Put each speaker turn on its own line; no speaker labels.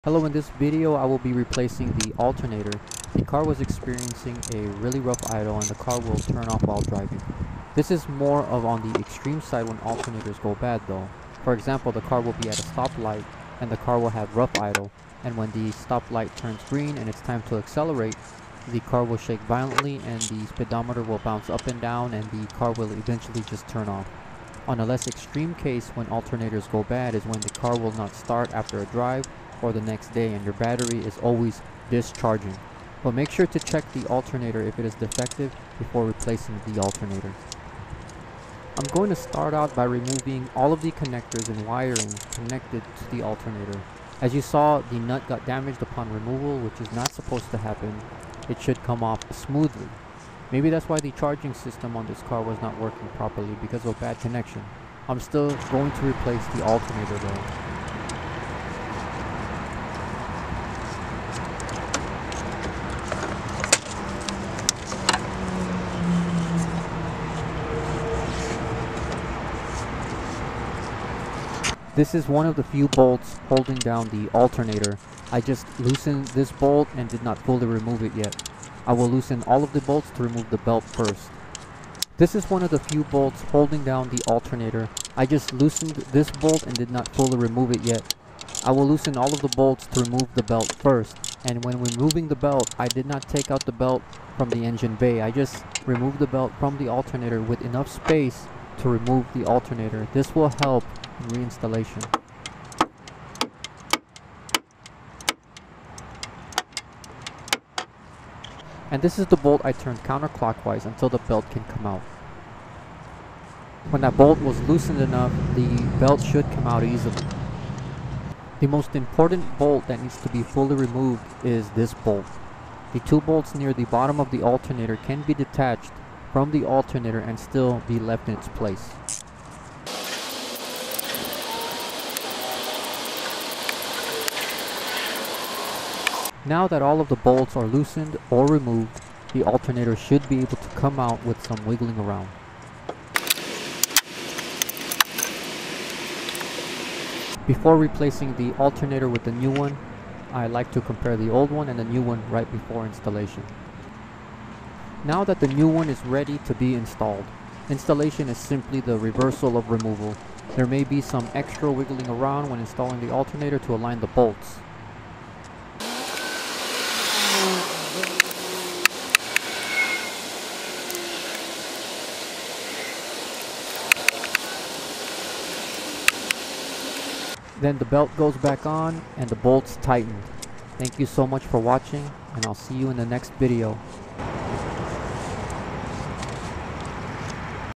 Hello, in this video I will be replacing the alternator. The car was experiencing a really rough idle and the car will turn off while driving. This is more of on the extreme side when alternators go bad though. For example, the car will be at a stoplight and the car will have rough idle, and when the stoplight turns green and it's time to accelerate, the car will shake violently and the speedometer will bounce up and down and the car will eventually just turn off. On a less extreme case when alternators go bad is when the car will not start after a drive or the next day and your battery is always discharging. But make sure to check the alternator if it is defective before replacing the alternator. I'm going to start out by removing all of the connectors and wiring connected to the alternator. As you saw, the nut got damaged upon removal, which is not supposed to happen. It should come off smoothly. Maybe that's why the charging system on this car was not working properly, because of bad connection. I'm still going to replace the alternator though. This is one of the few bolts holding down the alternator. I just loosened this bolt and did not fully remove it yet. I will loosen all of the bolts to remove the belt first. This is one of the few bolts holding down the alternator. I just loosened this bolt and did not fully remove it yet. I will loosen all of the bolts to remove the belt first. And when removing the belt, I did not take out the belt from the engine bay. I just removed the belt from the alternator with enough space to remove the alternator. This will help reinstallation. And this is the bolt I turned counterclockwise until the belt can come out. When that bolt was loosened enough, the belt should come out easily. The most important bolt that needs to be fully removed is this bolt. The two bolts near the bottom of the alternator can be detached from the alternator and still be left in its place. Now that all of the bolts are loosened or removed, the alternator should be able to come out with some wiggling around. Before replacing the alternator with the new one, I like to compare the old one and the new one right before installation. Now that the new one is ready to be installed, installation is simply the reversal of removal. There may be some extra wiggling around when installing the alternator to align the bolts. Then the belt goes back on and the bolts tightened. Thank you so much for watching, and I'll see you in the next video.